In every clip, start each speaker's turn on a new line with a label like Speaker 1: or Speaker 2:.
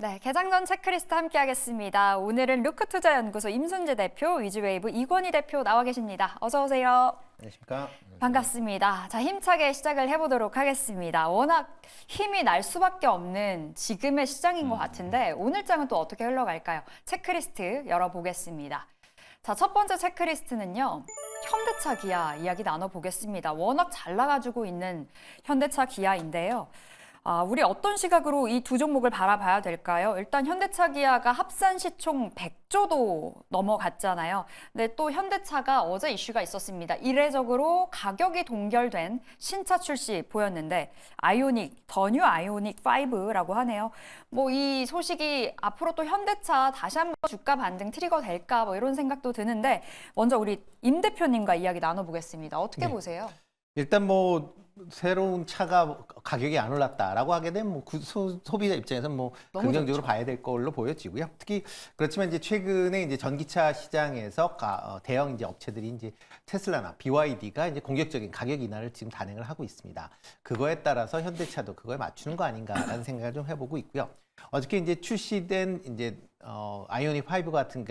Speaker 1: 네, 개장 전 체크리스트 함께 하겠습니다. 오늘은 루크투자연구소 임순재 대표, 위즈웨이브 이권희 대표 나와 계십니다. 어서 오세요.
Speaker 2: 안녕하십니까.
Speaker 1: 반갑습니다. 자, 힘차게 시작을 해보도록 하겠습니다. 워낙 힘이 날 수밖에 없는 지금의 시장인 것 같은데 오늘 장은 또 어떻게 흘러갈까요? 체크리스트 열어보겠습니다. 자, 첫 번째 체크리스트는요. 현대차 기아 이야기 나눠보겠습니다. 워낙 잘 나가지고 있는 현대차 기아인데요. 우리 어떤 시각으로 이 두 종목을 바라봐야 될까요? 일단 현대차 기아가 합산 시총 100조도 넘어갔잖아요. 근데 또 현대차가 어제 이슈가 있었습니다. 이례적으로 가격이 동결된 신차 출시 보였는데 아이오닉, 더 뉴 아이오닉 5라고 하네요. 뭐 이 소식이 앞으로 또 현대차 다시 한번 주가 반등 트리거 될까 뭐 이런 생각도 드는데 먼저 우리 임 대표님과 이야기 나눠보겠습니다. 어떻게 보세요?
Speaker 2: 일단 뭐 새로운 차가 가격이 안 올랐다라고 하게 되면 뭐 소비자 입장에서는 뭐 긍정적으로
Speaker 1: 좋죠.
Speaker 2: 봐야 될 걸로 보여지고요. 특히 그렇지만 이제 최근에 이제 전기차 시장에서 대형 이제 업체들이 이제 테슬라나 BYD가 이제 공격적인 가격 인하를 지금 단행을 하고 있습니다. 그거에 따라서 현대차도 그거에 맞추는 거 아닌가라는 생각을 좀 해보고 있고요. 어저께 이제 출시된 이제 아이오닉 5 같은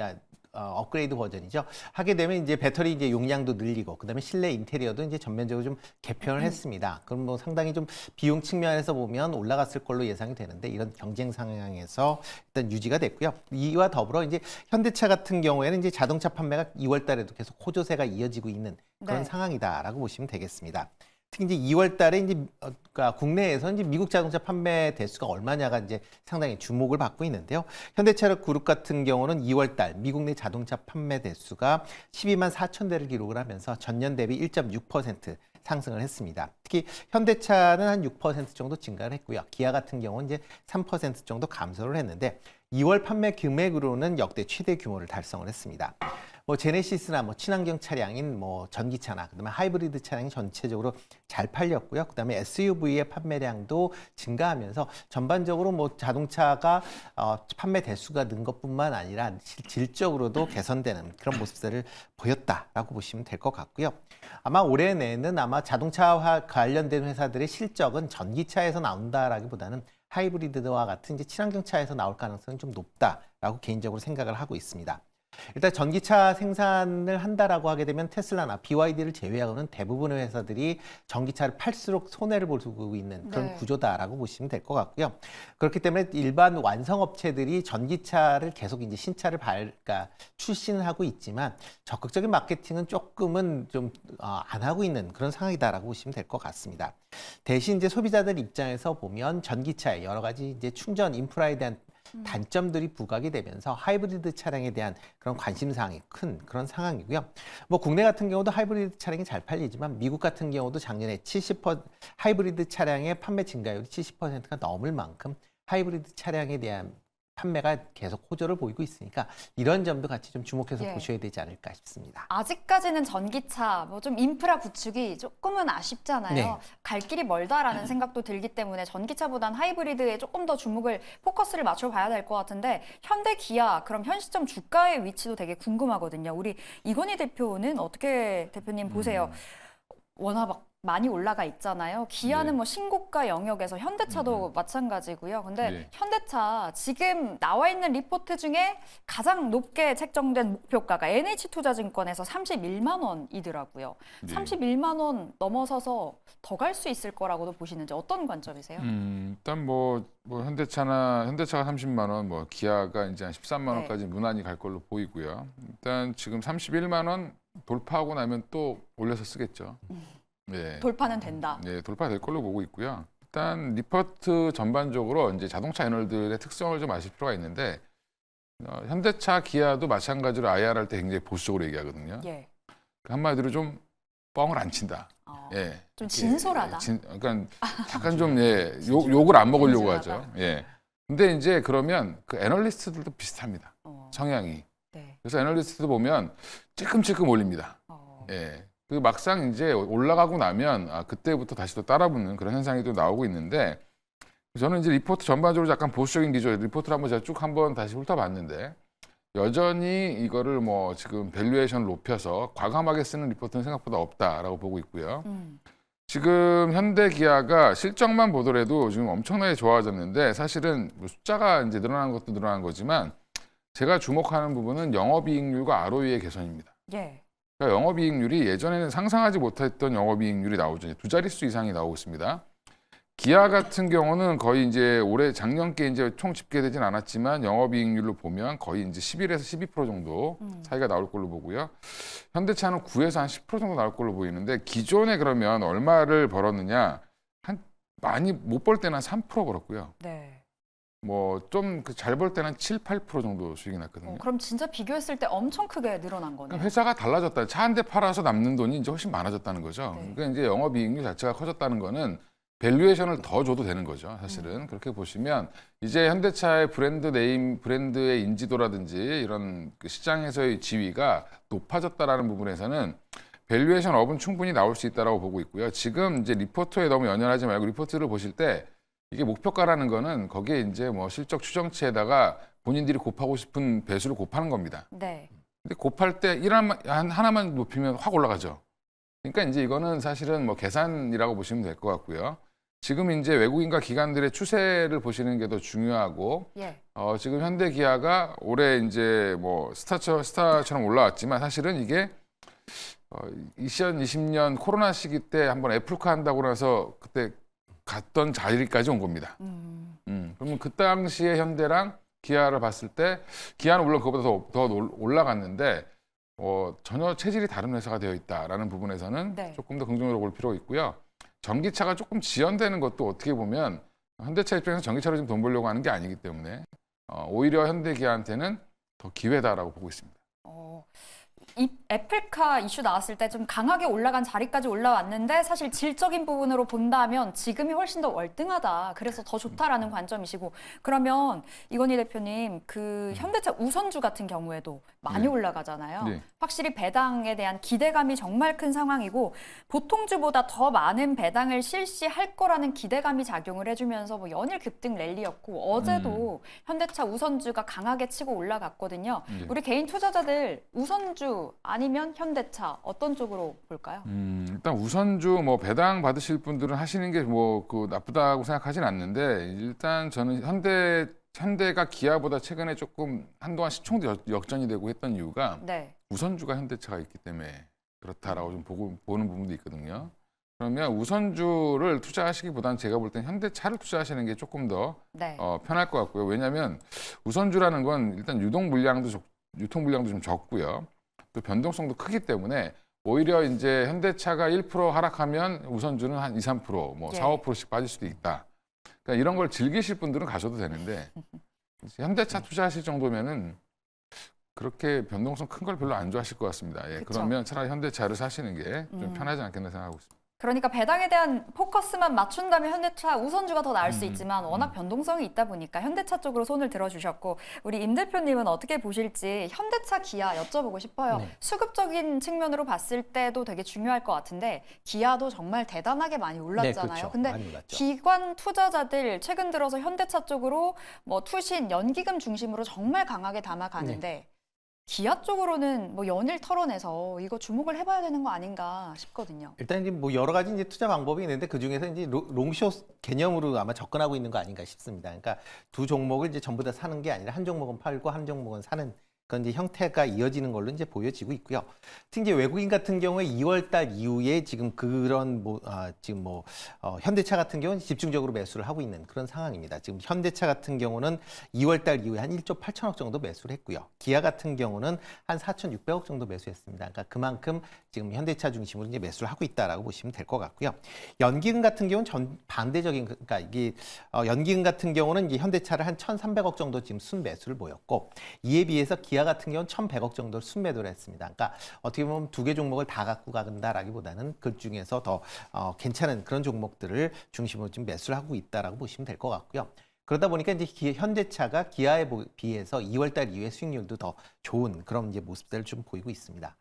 Speaker 2: 업그레이드 버전이죠. 하게 되면 이제 배터리 이제 용량도 늘리고 그다음에 실내 인테리어도 이제 전면적으로 좀 개편을 했습니다. 그럼 뭐 상당히 좀 비용 측면에서 보면 올라갔을 걸로 예상이 되는데 이런 경쟁 상황에서 일단 유지가 됐고요. 이와 더불어 이제 현대차 같은 경우에는 이제 자동차 판매가 2월 달에도 계속 호조세가 이어지고 있는 그런
Speaker 1: 네.
Speaker 2: 상황이다라고 보시면 되겠습니다. 특히 이제 2월 달에 이제 그러니까 국내에서 이제 미국 자동차 판매 대수가 얼마냐가 이제 상당히 주목을 받고 있는데요. 현대차 그룹 같은 경우는 2월 달 미국 내 자동차 판매 대수가 12만 4천 대를 기록을 하면서 전년 대비 1.6% 상승을 했습니다. 특히 현대차는 한 6% 정도 증가를 했고요. 기아 같은 경우는 이제 3% 정도 감소를 했는데 2월 판매 금액으로는 역대 최대 규모를 달성을 했습니다. 뭐 제네시스나 뭐 친환경 차량인 뭐 전기차나 그다음에 하이브리드 차량이 전체적으로 잘 팔렸고요. 그다음에 SUV의 판매량도 증가하면서 전반적으로 뭐 자동차가 판매 대수가 는 것뿐만 아니라 질적으로도 개선되는 그런 모습들을 보였다라고 보시면 될 것 같고요. 아마 올해 내는 아마 자동차와 관련된 회사들의 실적은 전기차에서 나온다라기보다는 하이브리드와 같은 이제 친환경 차에서 나올 가능성이 좀 높다라고 개인적으로 생각을 하고 있습니다. 일단 전기차 생산을 한다라고 하게 되면 테슬라나 BYD를 제외하고는 대부분의 회사들이 전기차를 팔수록 손해를 보고 있는 그런
Speaker 1: 네.
Speaker 2: 구조다라고 보시면 될 것 같고요. 그렇기 때문에 일반 완성업체들이 전기차를 계속 이제 신차를 그러니까 출시는 하고 있지만 적극적인 마케팅은 조금은 좀 안 하고 있는 그런 상황이다라고 보시면 될 것 같습니다. 대신 이제 소비자들 입장에서 보면 전기차의 여러 가지 이제 충전 인프라에 대한 단점들이 부각이 되면서 하이브리드 차량에 대한 그런 관심사항이 큰 그런 상황이고요. 뭐 국내 같은 경우도 하이브리드 차량이 잘 팔리지만 미국 같은 경우도 작년에 70% 하이브리드 차량의 판매 증가율이 70%가 넘을 만큼 하이브리드 차량에 대한 판매가 계속 호조를 보이고 있으니까 이런 점도 같이 좀 주목해서
Speaker 1: 예.
Speaker 2: 보셔야 되지 않을까 싶습니다.
Speaker 1: 아직까지는 전기차, 뭐 좀 인프라 구축이 조금은 아쉽잖아요.
Speaker 2: 네.
Speaker 1: 갈 길이 멀다라는 생각도 들기 때문에 전기차보단 하이브리드에 조금 더 주목을, 포커스를 맞춰봐야 될 것 같은데 현대 기아, 그럼 현 시점 주가의 위치도 되게 궁금하거든요. 우리 이건희 대표는 어떻게 대표님 보세요? 워낙 막 많이 올라가 있잖아요. 기아는
Speaker 3: 네.
Speaker 1: 뭐 신고가 영역에서 현대차도 마찬가지고요. 근데
Speaker 3: 네.
Speaker 1: 현대차 지금 나와 있는 리포트 중에 가장 높게 책정된 목표가가 NH투자증권에서 31만 원이더라고요.
Speaker 3: 네.
Speaker 1: 31만 원 넘어서서 더 갈 수 있을 거라고도 보시는지 어떤 관점이세요?
Speaker 3: 일단 뭐 현대차가 30만 원, 뭐 기아가 이제 한 13만 원까지 무난히 갈 걸로 보이고요. 일단 지금 31만 원 돌파하고 나면 또 올려서 쓰겠죠. 네.
Speaker 1: 돌파는 된다.
Speaker 3: 네, 돌파될 걸로 보고 있고요. 일단 리포트 전반적으로 이제 자동차 애널들의 특성을 좀 아실 필요가 있는데 현대차, 기아도 마찬가지로 IR 할 때 굉장히 보수적으로 얘기하거든요.
Speaker 1: 예.
Speaker 3: 한마디로 좀 뻥을 안 친다. 예.
Speaker 1: 좀 진솔하다.
Speaker 3: 그러니까 약간 좀 욕을 안 먹으려고
Speaker 1: 진솔하다.
Speaker 3: 하죠. 예. 근데 이제 그러면 그 애널리스트들도 비슷합니다. 성향이.
Speaker 1: 네.
Speaker 3: 그래서 애널리스트도 보면 찔끔찔끔 올립니다. 예. 그 막상 이제 올라가고 나면 그때부터 다시 또 따라붙는 그런 현상이 또 나오고 있는데 저는 이제 리포트 전반적으로 약간 보수적인 기조 리포트를 한번 제가 쭉 한번 다시 훑어봤는데 여전히 이거를 뭐 지금 밸류에이션을 높여서 과감하게 쓰는 리포트는 생각보다 없다라고 보고 있고요. 지금 현대 기아가 실적만 보더라도 지금 엄청나게 좋아졌는데 사실은 뭐 숫자가 이제 늘어난 것도 늘어난 거지만 제가 주목하는 부분은 영업이익률과 ROE의 개선입니다.
Speaker 1: 예.
Speaker 3: 그러니까 영업이익률이 예전에는 상상하지 못했던 영업이익률이 나오죠. 이제 두 자릿수 이상이 나오고 있습니다. 기아 같은 경우는 거의 이제 올해 작년께 이제 총 집계되진 않았지만 영업이익률로 보면 거의 이제 11에서 12% 정도 차이가 나올 걸로 보고요. 현대차는 9에서 한 10% 정도 나올 걸로 보이는데 기존에 그러면 얼마를 벌었느냐? 한 많이 못 벌 때는 한 3% 벌었고요.
Speaker 1: 네.
Speaker 3: 뭐 좀 잘 벌 때는 한 7, 8% 정도 수익이 났거든요.
Speaker 1: 그럼 진짜 비교했을 때 엄청 크게 늘어난 거네요.
Speaker 3: 그러니까 회사가 달라졌다. 차 한 대 팔아서 남는 돈이 이제 훨씬 많아졌다는 거죠.
Speaker 1: 네.
Speaker 3: 그러니까 이제 영업이익률 자체가 커졌다는 거는 밸류에이션을 더 줘도 되는 거죠. 사실은 그렇게 보시면 이제 현대차의 브랜드 네임, 브랜드의 인지도라든지 이런 그 시장에서의 지위가 높아졌다라는 부분에서는 밸류에이션 업은 충분히 나올 수 있다라고 보고 있고요. 지금 이제 리포트에 너무 연연하지 말고 리포트를 보실 때 이게 목표가라는 거는 거기에 이제 뭐 실적 추정치에다가 본인들이 곱하고 싶은 배수를 곱하는 겁니다.
Speaker 1: 네.
Speaker 3: 근데 곱할 때 하나만 높이면 확 올라가죠. 그러니까 이제 이거는 사실은 뭐 계산이라고 보시면 될 것 같고요. 지금 이제 외국인과 기관들의 추세를 보시는 게 더 중요하고,
Speaker 1: 예.
Speaker 3: 지금 현대 기아가 올해 이제 뭐 스타처럼 올라왔지만 사실은 이게 2020년 코로나 시기 때 한번 애플카 한다고 나서 그때 갔던 자리까지 온 겁니다. 그러면 그 당시에 현대랑 기아를 봤을 때 기아는 물론 그거보다 더 올라갔는데 전혀 체질이 다른 회사가 되어 있다라는 부분에서는
Speaker 1: 네.
Speaker 3: 조금 더 긍정적으로 볼 필요가 있고요. 전기차가 조금 지연되는 것도 어떻게 보면 현대차 입장에서 전기차로 지금 돈 벌려고 하는 게 아니기 때문에 오히려 현대 기아한테는 더 기회다라고 보고 있습니다.
Speaker 1: 이 애플카 이슈 나왔을 때 좀 강하게 올라간 자리까지 올라왔는데 사실 질적인 부분으로 본다면 지금이 훨씬 더 월등하다. 그래서 더 좋다라는 관점이시고 그러면 이건희 대표님 그 현대차 우선주 같은 경우에도 많이
Speaker 3: 네.
Speaker 1: 올라가잖아요.
Speaker 3: 네.
Speaker 1: 확실히 배당에 대한 기대감이 정말 큰 상황이고 보통주보다 더 많은 배당을 실시할 거라는 기대감이 작용을 해주면서 뭐 연일 급등 랠리였고 어제도 현대차 우선주가 강하게 치고 올라갔거든요.
Speaker 3: 네.
Speaker 1: 우리 개인 투자자들 우선주 아니면 현대차 어떤 쪽으로 볼까요?
Speaker 3: 일단 우선주 뭐 배당 받으실 분들은 하시는 게 뭐 그 나쁘다고 생각하진 않는데 일단 저는 현대가 기아보다 최근에 조금 한동안 시총도 역전이 되고 했던 이유가
Speaker 1: 네.
Speaker 3: 우선주가 현대차가 있기 때문에 그렇다라고 좀 보는 부분도 있거든요. 그러면 우선주를 투자하시기보다는 제가 볼 땐 현대차를 투자하시는 게 조금 더
Speaker 1: 네.
Speaker 3: 편할 것 같고요. 왜냐하면 우선주라는 건 일단 유통 물량도 좀 적고요. 또 변동성도 크기 때문에 오히려 이제 현대차가 1% 하락하면 우선주는 한 2, 3%, 뭐
Speaker 1: 예.
Speaker 3: 4, 5%씩 빠질 수도 있다. 그러니까 이런 걸 즐기실 분들은 가셔도 되는데 현대차 투자하실 정도면은 그렇게 변동성 큰 걸 별로 안 좋아하실 것 같습니다. 예,
Speaker 1: 그쵸.
Speaker 3: 그러면 차라리 현대차를 사시는 게 좀 편하지 않겠나 생각하고 있습니다.
Speaker 1: 그러니까 배당에 대한 포커스만 맞춘다면 현대차 우선주가 더 나을 수 있지만 워낙 변동성이 있다 보니까 현대차 쪽으로 손을 들어주셨고 우리 임 대표님은 어떻게 보실지 현대차 기아 여쭤보고 싶어요.
Speaker 2: 네.
Speaker 1: 수급적인 측면으로 봤을 때도 되게 중요할 것 같은데 기아도 정말 대단하게 많이 올랐잖아요.
Speaker 2: 그렇죠.
Speaker 1: 근데
Speaker 2: 많이 올랐죠.
Speaker 1: 기관 투자자들 최근 들어서 현대차 쪽으로 뭐 투신, 연기금 중심으로 정말 강하게 담아가는데 기아 쪽으로는 뭐 연일 털어내서 이거 주목을 해봐야 되는 거 아닌가 싶거든요.
Speaker 2: 일단 이제 뭐 여러 가지 이제 투자 방법이 있는데 그 중에서 이제 롱숏 개념으로 아마 접근하고 있는 거 아닌가 싶습니다. 그러니까 두 종목을 이제 전부 다 사는 게 아니라 한 종목은 팔고 한 종목은 사는 그런 이제 형태가 이어지는 걸로 이제 보여지고 있고요. 특히 이제 외국인 같은 경우에 2월달 이후에 지금 그런 현대차 같은 경우는 집중적으로 매수를 하고 있는 그런 상황입니다. 지금 현대차 같은 경우는 2월달 이후에 한 1조 8천억 정도 매수를 했고요. 기아 같은 경우는 한 4,600억 정도 매수했습니다. 그러니까 그만큼 지금 현대차 중심으로 이제 매수를 하고 있다라고 보시면 될 것 같고요. 연기금 같은 경우는 반대적인 그러니까 이게 연기금 같은 경우는 이제 현대차를 한 1,300억 정도 지금 순매수를 보였고 이에 비해서 기아 같은 경우는 1,100억 정도 순매도를 했습니다. 그러니까 어떻게 보면 두 개 종목을 다 갖고 간다라기보다는 그 중에서 더 괜찮은 그런 종목들을 중심으로 지금 매수를 하고 있다라고 보시면 될 것 같고요. 그러다 보니까 이제 현대차가 기아에 비해서 2월달 이후에 수익률도 더 좋은 그런 이제 모습들을 좀 보이고 있습니다.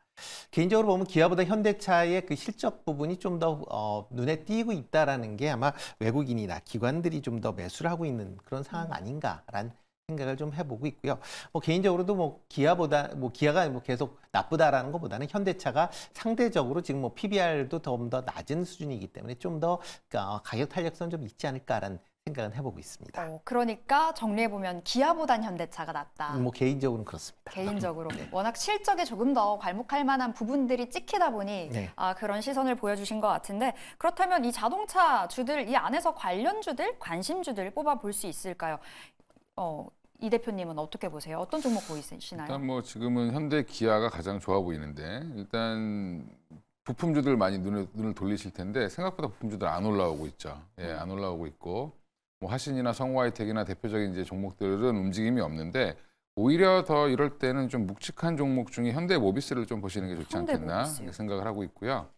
Speaker 2: 개인적으로 보면 기아보다 현대차의 그 실적 부분이 좀 더 눈에 띄고 있다라는 게 아마 외국인이나 기관들이 좀 더 매수를 하고 있는 그런 상황 아닌가라는 생각을 좀 해보고 있고요. 뭐 개인적으로도 뭐 기아가 뭐 계속 나쁘다라는 것보다는 현대차가 상대적으로 지금 뭐 PBR도 좀 더 낮은 수준이기 때문에 좀 더 가격 탄력성 좀 있지 않을까라는 생각은 해보고 있습니다.
Speaker 1: 그러니까 정리해보면 기아보단 현대차가 낫다.
Speaker 2: 뭐 개인적으로는 그렇습니다.
Speaker 1: 개인적으로 워낙 실적에 조금 더 괄목할 만한 부분들이 찍히다 보니
Speaker 2: 네.
Speaker 1: 그런 시선을 보여주신 것 같은데, 그렇다면 이 자동차 주들, 이 안에서 관련주들, 관심주들 뽑아볼 수 있을까요? 이 대표님은 어떻게 보세요? 어떤 종목 보이시나요?
Speaker 3: 일단 뭐 지금은 현대 기아가 가장 좋아 보이는데, 일단 부품주들 많이 눈을 돌리실 텐데 생각보다 부품주들 안 올라오고 있죠. 예, 안 올라오고 있고 뭐 하신이나 성우하이텍이나 대표적인 이제 종목들은 움직임이 없는데, 오히려 더 이럴 때는 좀 묵직한 종목 중에 현대모비스를 좀 보시는 게 좋지 않겠나
Speaker 1: 현대모비스요.
Speaker 3: 생각을 하고 있고요.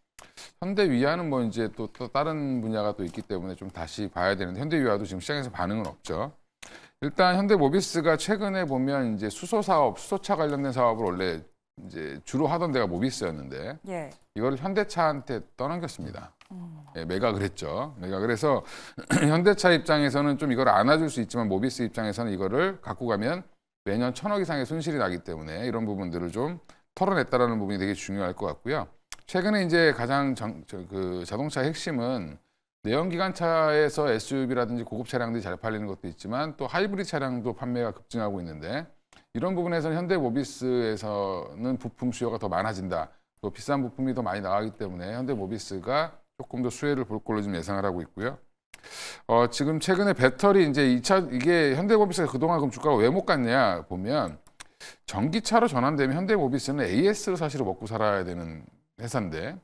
Speaker 3: 현대위아는 뭐 이제 또 다른 분야가 또 있기 때문에 좀 다시 봐야 되는데, 현대위아도 지금 시장에서 반응은 없죠. 일단 현대모비스가 최근에 보면 이제 수소 사업, 수소차 관련된 사업을 원래 이제 주로 하던 데가 모비스였는데,
Speaker 1: 예.
Speaker 3: 이거를 현대차한테 떠넘겼습니다. 예, 매각을 했죠. 매각을 해서 현대차 입장에서는 좀 이걸 안아줄 수 있지만, 모비스 입장에서는 이거를 갖고 가면 매년 1,000억 이상의 손실이 나기 때문에 이런 부분들을 좀 털어냈다라는 부분이 되게 중요할 것 같고요. 최근에 이제 가장 그 자동차 핵심은 내연기관차에서 SUV라든지 고급 차량들이 잘 팔리는 것도 있지만, 또 하이브리드 차량도 판매가 급증하고 있는데, 이런 부분에서는 현대모비스에서는 부품 수요가 더 많아진다. 또 비싼 부품이 더 많이 나가기 때문에 현대모비스가 조금 더 수혜를 볼 걸로 좀 예상을 하고 있고요. 지금 최근에 배터리 이제 이게 현대모비스가 그동안 그럼 주가가 왜 못 갔냐 보면, 전기차로 전환되면 현대모비스는 AS로 사실 먹고 살아야 되는 회사인데,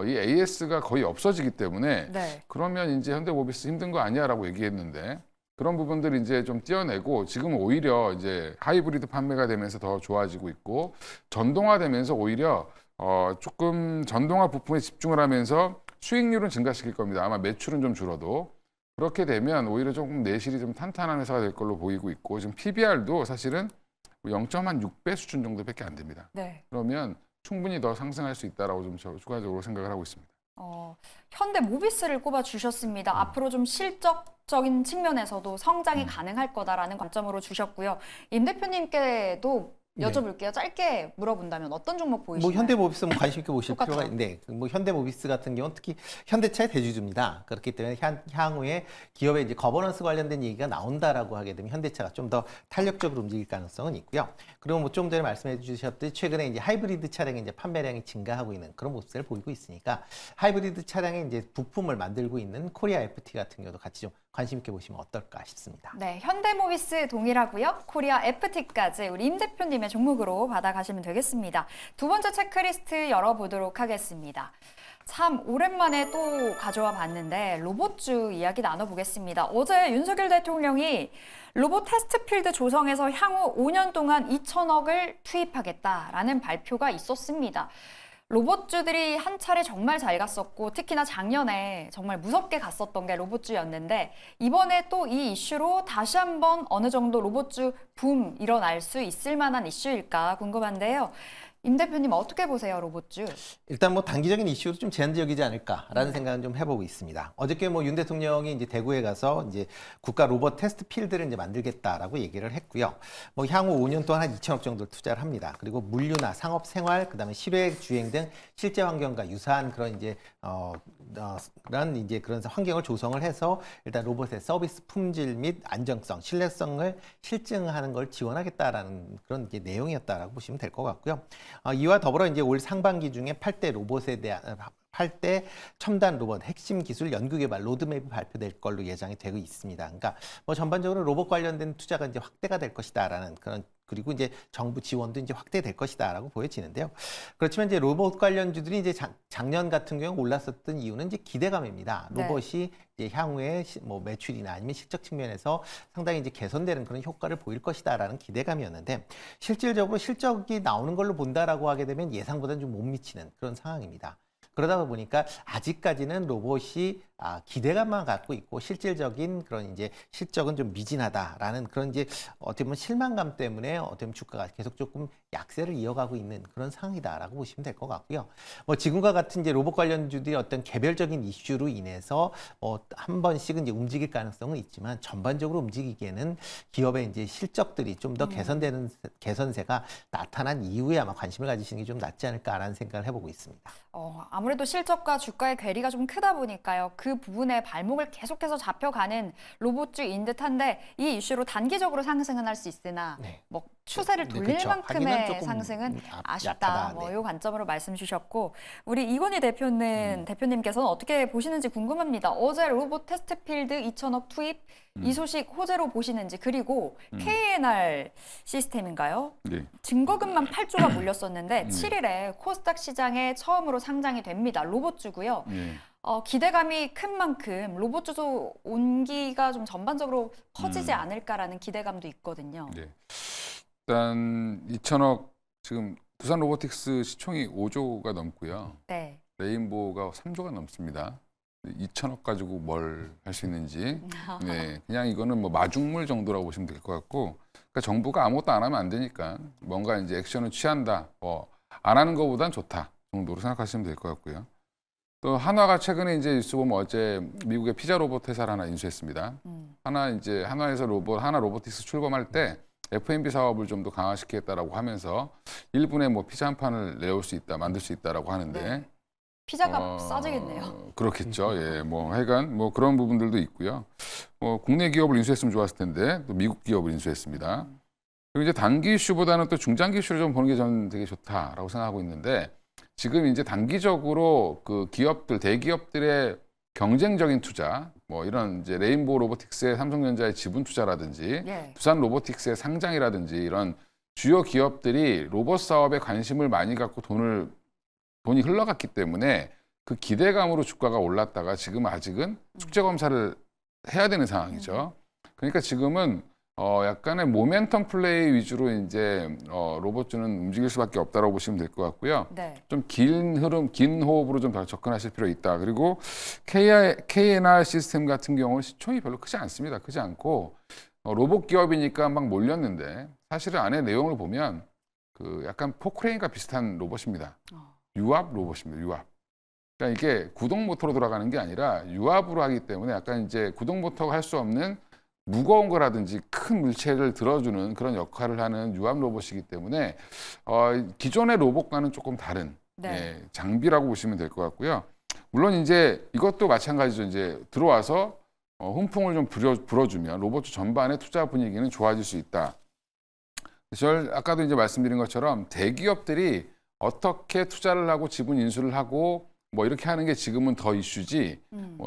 Speaker 3: 이 AS가 거의 없어지기 때문에
Speaker 1: 네.
Speaker 3: 그러면 이제 현대모비스 힘든 거 아니야라고 얘기했는데, 그런 부분들 이제 좀 떼어내고 지금 오히려 이제 하이브리드 판매가 되면서 더 좋아지고 있고, 전동화되면서 오히려 조금 전동화 부품에 집중을 하면서 수익률은 증가시킬 겁니다. 아마 매출은 좀 줄어도. 그렇게 되면 오히려 조금 내실이 좀 탄탄한 회사가 될 걸로 보이고 있고, 지금 PBR도 사실은 0.6배 수준 정도밖에 안 됩니다.
Speaker 1: 네.
Speaker 3: 그러면 충분히 더 상승할 수 있다라고 좀 추가적으로 생각을 하고 있습니다.
Speaker 1: 현대모비스를 꼽아 주셨습니다. 앞으로 좀 실적적인 측면에서도 성장이 가능할 거다라는 관점으로 주셨고요. 임 대표님께도 여쭤볼게요. 짧게 물어본다면 어떤 종목 보이시나요?
Speaker 2: 뭐 현대모비스 뭐 관심 있게 보실
Speaker 1: 똑같죠.
Speaker 2: 필요가 있는데, 뭐 현대모비스 같은 경우는 특히 현대차의 대주주입니다. 그렇기 때문에 향후에 기업의 이제 거버넌스 관련된 얘기가 나온다라고 하게 되면 현대차가 좀 더 탄력적으로 움직일 가능성은 있고요. 그리고 뭐 좀 전에 말씀해 주셨듯이 최근에 이제 하이브리드 차량의 이제 판매량이 증가하고 있는 그런 모습을 보이고 있으니까, 하이브리드 차량의 이제 부품을 만들고 있는 코리아 FT 같은 경우도 같이 좀 관심 있게 보시면 어떨까 싶습니다.
Speaker 1: 네, 현대모비스 동일하고요. 코리아 FT까지 우리 임 대표님의 종목으로 받아가시면 되겠습니다. 두 번째 체크리스트 열어보도록 하겠습니다. 참 오랜만에 또 가져와 봤는데 로봇주 이야기 나눠보겠습니다. 어제 윤석열 대통령이 로봇 테스트필드 조성해서 향후 5년 동안 2천억을 투입하겠다라는 발표가 있었습니다. 로봇주들이 한 차례 정말 잘 갔었고, 특히나 작년에 정말 무섭게 갔었던 게 로봇주였는데, 이번에 또 이 이슈로 다시 한번 어느 정도 로봇주 붐 일어날 수 있을 만한 이슈일까 궁금한데요. 임 대표님 어떻게 보세요, 로봇주?
Speaker 2: 일단 뭐 단기적인 이슈로 좀 제한적이지 않을까라는 생각은 좀 해보고 있습니다. 어저께 뭐 윤 대통령이 이제 대구에 가서 이제 국가 로봇 테스트 필드를 이제 만들겠다라고 얘기를 했고요. 뭐 향후 5년 동안 한 2천억 정도를 투자를 합니다. 그리고 물류나 상업 생활, 그다음에 실외 주행 등 실제 환경과 유사한 그런 이제 그런 환경을 조성을 해서 일단 로봇의 서비스 품질 및 안정성, 신뢰성을 실증하는 걸 지원하겠다라는 그런 이제 내용이었다라고 보시면 될 것 같고요. 이와 더불어 이제 올 상반기 중에 8대 로봇에 대한 8대 첨단 로봇 핵심 기술 연구 개발 로드맵이 발표될 걸로 예상이 되고 있습니다. 그러니까 뭐 전반적으로 로봇 관련된 투자가 이제 확대가 될 것이다라는 그런, 그리고 이제 정부 지원도 이제 확대될 것이다라고 보여지는데요. 그렇지만 이제 로봇 관련주들이 이제 작년 같은 경우 올랐었던 이유는 이제 기대감입니다.
Speaker 1: 네.
Speaker 2: 로봇이 이제 향후에 뭐 매출이나 아니면 실적 측면에서 상당히 이제 개선되는 그런 효과를 보일 것이다라는 기대감이었는데, 실질적으로 실적이 나오는 걸로 본다라고 하게 되면 예상보다는 좀 못 미치는 그런 상황입니다. 그러다 보니까 아직까지는 로봇이 기대감만 갖고 있고 실질적인 그런 이제 실적은 좀 미진하다라는 그런 이제 어떻게 보면 실망감 때문에 어떻게 보면 주가가 계속 조금 약세를 이어가고 있는 그런 상황이다라고 보시면 될 것 같고요. 뭐 지금과 같은 이제 로봇 관련주들이 어떤 개별적인 이슈로 인해서 한 번씩은 이제 움직일 가능성은 있지만 전반적으로 움직이기에는 기업의 이제 실적들이 좀 더 개선되는 개선세가 나타난 이후에 아마 관심을 가지시는 게 좀 낫지 않을까라는 생각을 해보고 있습니다.
Speaker 1: 아무래도 실적과 주가의 괴리가 좀 크다 보니까요. 그 부분에 발목을 계속해서 잡혀가는 로봇주인 듯한데 이 이슈로 단기적으로 상승은 할 수 있으나
Speaker 2: 네.
Speaker 1: 뭐 추세를
Speaker 2: 네,
Speaker 1: 돌릴
Speaker 2: 그렇죠.
Speaker 1: 만큼의
Speaker 2: 하기는 조금
Speaker 1: 상승은 아쉽다.
Speaker 2: 약하다.
Speaker 1: 뭐
Speaker 2: 네.
Speaker 1: 이 관점으로 말씀 주셨고 우리 이건희 대표님께서는 어떻게 보시는지 궁금합니다. 어제 로봇 테스트필드 2,000억 투입 이 소식 호재로 보시는지 그리고 KNR 시스템인가요?
Speaker 3: 네.
Speaker 1: 증거금만 8조가 몰렸었는데 7일에 코스닥 시장에 처음으로 상장이 됩니다. 로봇주고요.
Speaker 3: 네.
Speaker 1: 기대감이 큰 만큼 로봇주도 온기가 좀 전반적으로 커지지 않을까라는 기대감도 있거든요.
Speaker 3: 네. 일단 2천억 지금 두산 로보틱스 시총이 5조가 넘고요.
Speaker 1: 네.
Speaker 3: 레인보우가 3조가 넘습니다. 2천억 가지고 뭘 할 수 있는지. 네, 그냥 이거는 뭐 마중물 정도라고 보시면 될 것 같고, 그러니까 정부가 아무것도 안 하면 안 되니까 뭔가 이제 액션을 취한다, 안 하는 것보단 좋다 정도로 생각하시면 될 것 같고요. 또 한화가 최근에 이제 뉴스 보면 어제 미국의 피자 로봇 회사를 하나 인수했습니다. 한화에서 하나 로보틱스 출범할 때 F&B 사업을 좀 더 강화시키겠다라고 하면서 1분에 뭐 피자 한 판을 내올 수 있다, 만들 수 있다라고 하는데.
Speaker 1: 네. 피자값 싸지겠네요.
Speaker 3: 그렇겠죠. 예, 뭐 하여간 뭐 그런 부분들도 있고요. 국내 기업을 인수했으면 좋았을 텐데 또 미국 기업을 인수했습니다. 그리고 이제 단기 이슈보다는 또 중장기 이슈를 좀 보는 게 저는 되게 좋다라고 생각하고 있는데 지금 이제 단기적으로 그 기업들, 대기업들의 경쟁적인 투자, 뭐 이런 이제 레인보우 로보틱스의 삼성전자의 지분 투자라든지
Speaker 1: 예.
Speaker 3: 두산 로보틱스의 상장이라든지 이런 주요 기업들이 로봇 사업에 관심을 많이 갖고 돈이 흘러갔기 때문에 그 기대감으로 주가가 올랐다가 지금 아직은 숙제 검사를 해야 되는 상황이죠. 그러니까 지금은 약간의 모멘텀 플레이 위주로 이제 로봇주는 움직일 수밖에 없다라고 보시면 될 것 같고요.
Speaker 1: 네.
Speaker 3: 좀 긴 흐름, 긴 호흡으로 좀 더 접근하실 필요 있다. 그리고 KNR 시스템 같은 경우는 시총이 별로 크지 않습니다. 크지 않고 로봇 기업이니까 막 몰렸는데 사실은 안에 내용을 보면 그 약간 포크레인과 비슷한 로봇입니다. 유압 로봇입니다. 유압. 그러니까 이게 구동 모터로 돌아가는 게 아니라 유압으로 하기 때문에 약간 이제 구동 모터가 할 수 없는 무거운 거라든지 큰 물체를 들어주는 그런 역할을 하는 유압 로봇이기 때문에 기존의 로봇과는 조금 다른
Speaker 1: 네.
Speaker 3: 장비라고 보시면 될 것 같고요. 물론 이제 이것도 마찬가지죠. 이제 들어와서 훈풍을 좀 불어주면 로봇 전반의 투자 분위기는 좋아질 수 있다. 아까도 이제 말씀드린 것처럼 대기업들이 어떻게 투자를 하고 지분 인수를 하고 뭐 이렇게 하는 게 지금은 더 이슈지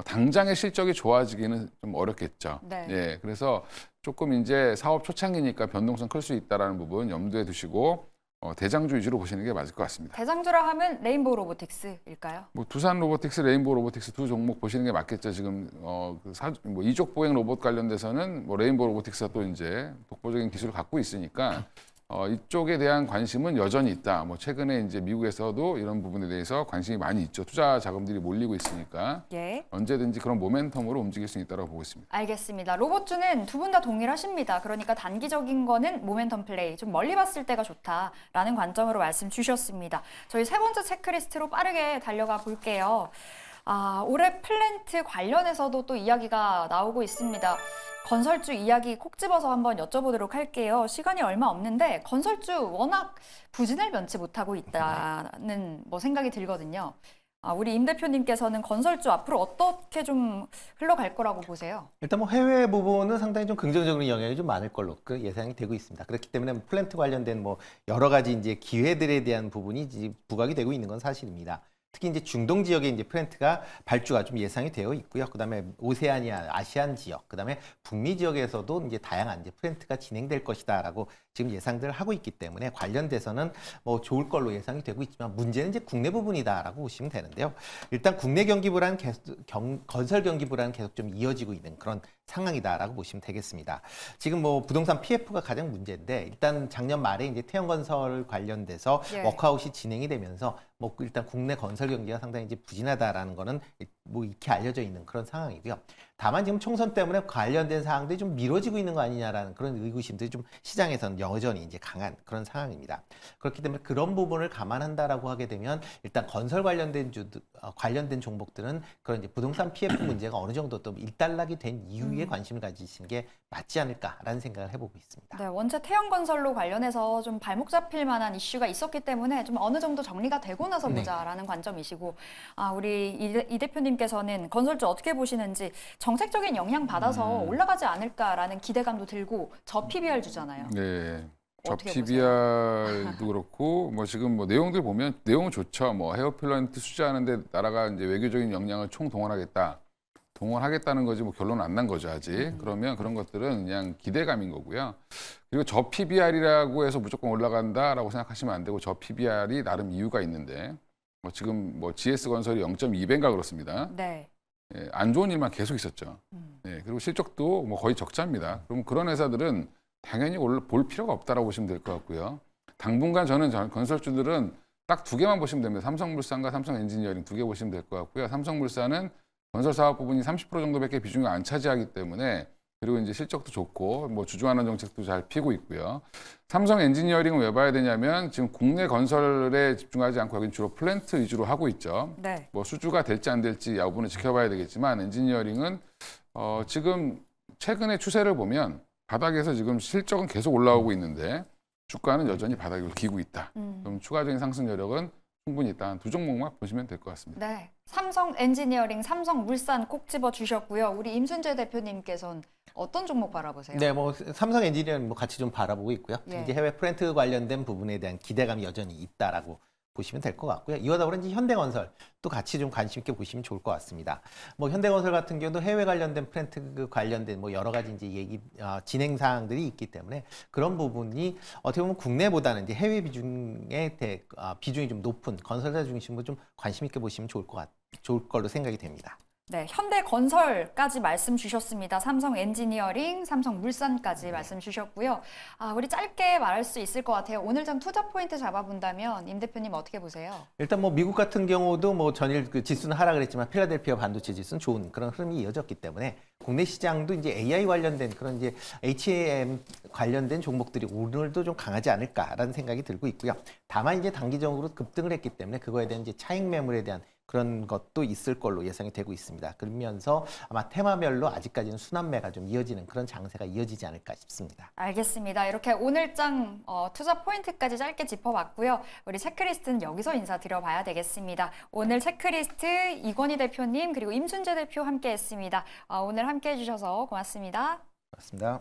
Speaker 3: 당장의 실적이 좋아지기는 좀 어렵겠죠.
Speaker 1: 네.
Speaker 3: 예, 그래서 조금 이제 사업 초창기니까 변동성 클 수 있다라는 부분 염두에 두시고 대장주 위주로 보시는 게 맞을 것 같습니다.
Speaker 1: 대장주라 하면 레인보우 로보틱스일까요?
Speaker 3: 뭐 두산 로보틱스, 레인보우 로보틱스 두 종목 보시는 게 맞겠죠. 지금 이족 보행 로봇 관련돼서는 뭐 레인보우 로보틱스가 또 이제 독보적인 기술을 갖고 있으니까. 이쪽에 대한 관심은 여전히 있다. 뭐 최근에 이제 미국에서도 이런 부분에 대해서 관심이 많이 있죠. 투자 자금들이 몰리고 있으니까
Speaker 1: 예.
Speaker 3: 언제든지 그런 모멘텀으로 움직일 수 있다고 보고 있습니다.
Speaker 1: 알겠습니다. 로봇주는 두 분 다 동일하십니다. 그러니까 단기적인 거는 모멘텀 플레이, 좀 멀리 봤을 때가 좋다라는 관점으로 말씀 주셨습니다. 저희 세 번째 체크리스트로 빠르게 달려가 볼게요. 올해 플랜트 관련해서도 또 이야기가 나오고 있습니다. 건설주 이야기 콕 집어서 한번 여쭤보도록 할게요. 시간이 얼마 없는데 건설주 워낙 부진을 면치 못하고 있다는 뭐 생각이 들거든요. 우리 임 대표님께서는 건설주 앞으로 어떻게 좀 흘러갈 거라고 보세요?
Speaker 2: 일단 뭐 해외 부분은 상당히 좀 긍정적인 영향이 좀 많을 걸로 예상이 되고 있습니다. 그렇기 때문에 플랜트 관련된 뭐 여러 가지 이제 기회들에 대한 부분이 이제 부각이 되고 있는 건 사실입니다. 특히 이제 중동 지역에 이제 플랜트가 발주가 좀 예상이 되어 있고요. 그다음에 오세아니아, 아시안 지역, 그다음에 북미 지역에서도 이제 다양한 이제 플랜트가 진행될 것이다라고 지금 예상들을 하고 있기 때문에 관련돼서는 뭐 좋을 걸로 예상이 되고 있지만 문제는 이제 국내 부분이다라고 보시면 되는데요. 일단 국내 경기 불안 건설 경기 불안은 계속 좀 이어지고 있는 그런 상황이다라고 보시면 되겠습니다. 지금 뭐 부동산 PF가 가장 문제인데 일단 작년 말에 이제 태형건설 관련돼서
Speaker 1: 예.
Speaker 2: 워크아웃이 진행이 되면서 뭐 일단 국내 건설 경기가 상당히 이제 부진하다라는 거는 뭐 익히 알려져 있는 그런 상황이고요. 다만 지금 총선 때문에 관련된 사항들이 좀 미뤄지고 있는 거 아니냐라는 그런 의구심들이 좀 시장에서는 여전히 이제 강한 그런 상황입니다. 그렇기 때문에 그런 부분을 감안한다라고 하게 되면 일단 건설 관련된 종목들은 그런 이제 부동산 PF 문제가 어느 정도 또 일단락이 된 이후에 관심을 가지시는 게 맞지 않을까라는 생각을 해보고 있습니다.
Speaker 1: 네, 원체 태형건설로 관련해서 좀 발목 잡힐 만한 이슈가 있었기 때문에 좀 어느 정도 정리가 되고 나서
Speaker 2: 네.
Speaker 1: 보자라는 관점이시고, 우리 이 대표님께서는 건설주 어떻게 보시는지 정책적인 영향 받아서 올라가지 않을까라는 기대감도 들고 저 PBR 주잖아요.
Speaker 3: 네. 저
Speaker 1: 어떻게
Speaker 3: PBR도 그렇고 뭐 지금 뭐 내용들 보면 내용은 좋죠. 뭐 헤어 필런트 수주하는데 나라가 이제 외교적인 역량을 동원하겠다는 거지 뭐 결론은 안 난 거죠 아직. 그러면 그런 것들은 그냥 기대감인 거고요. 그리고 저 PBR이라고 해서 무조건 올라간다라고 생각하시면 안 되고 저 PBR이 나름 이유가 있는데 뭐 지금 뭐 GS 건설이 0.2배인가 그렇습니다.
Speaker 1: 네.
Speaker 3: 예, 안 좋은 일만 계속 있었죠. 예, 그리고 실적도 뭐 거의 적자입니다. 그럼 그런 회사들은 당연히 볼 필요가 없다라고 보시면 될 것 같고요. 당분간 저는 건설주들은 딱 두 개만 보시면 됩니다. 삼성물산과 삼성엔지니어링 두 개 보시면 될 것 같고요. 삼성물산은 건설 사업 부분이 30% 정도밖에 비중이 안 차지하기 때문에 그리고 이제 실적도 좋고 뭐 주주환원 정책도 잘 피고 있고요. 삼성 엔지니어링은 왜 봐야 되냐면 지금 국내 건설에 집중하지 않고 여기는 주로 플랜트 위주로 하고 있죠.
Speaker 1: 네.
Speaker 3: 뭐 수주가 될지 안 될지 여부는 지켜봐야 되겠지만 엔지니어링은 지금 최근의 추세를 보면 바닥에서 지금 실적은 계속 올라오고 있는데 주가는 여전히 바닥을 기고 있다. 그럼 추가적인 상승 여력은 충분히 있다. 한 두 종목만 보시면 될 것 같습니다.
Speaker 1: 네. 삼성 엔지니어링, 삼성물산 꼭 집어 주셨고요. 우리 임순재 대표님께서는 어떤 종목 바라보세요?
Speaker 2: 네, 뭐 삼성 엔지니어링 뭐 같이 좀 바라보고 있고요.
Speaker 1: 예.
Speaker 2: 이제 해외 플랜트 관련된 부분에 대한 기대감이 여전히 있다라고 보시면 될 것 같고요. 이거다 보니 현대건설 또 같이 좀 관심 있게 보시면 좋을 것 같습니다. 뭐 현대건설 같은 경우도 해외 관련된 플랜트 관련된 뭐 여러 가지 이제 진행 사항들이 있기 때문에 그런 부분이 어떻게 보면 국내보다는 이제 해외 비중이 좀 높은 건설사 중심으로 좀 관심 있게 보시면 좋을 걸로 생각이 됩니다.
Speaker 1: 네, 현대건설까지 말씀 주셨습니다. 삼성 엔지니어링, 삼성물산까지 말씀 주셨고요. 우리 짧게 말할 수 있을 것 같아요. 오늘장 투자 포인트 잡아본다면 임 대표님 어떻게 보세요?
Speaker 2: 일단 뭐 미국 같은 경우도 뭐 전일 그 지수는 하락을 했지만 필라델피아 반도체 지수는 좋은 그런 흐름이 이어졌기 때문에 국내 시장도 이제 AI 관련된 그런 이제 HAM 관련된 종목들이 오늘도 좀 강하지 않을까라는 생각이 들고 있고요. 다만 이제 단기적으로 급등을 했기 때문에 그거에 대한 이제 차익 매물에 대한 그런 것도 있을 걸로 예상이 되고 있습니다. 그러면서 아마 테마별로 아직까지는 순환매가 좀 이어지는 그런 장세가 이어지지 않을까 싶습니다.
Speaker 1: 알겠습니다. 이렇게 오늘장 투자 포인트까지 짧게 짚어봤고요. 우리 체크리스트는 여기서 인사드려봐야 되겠습니다. 오늘 체크리스트 이건희 대표님 그리고 임순재 대표 함께했습니다. 오늘 함께해 주셔서 고맙습니다.
Speaker 2: 고맙습니다.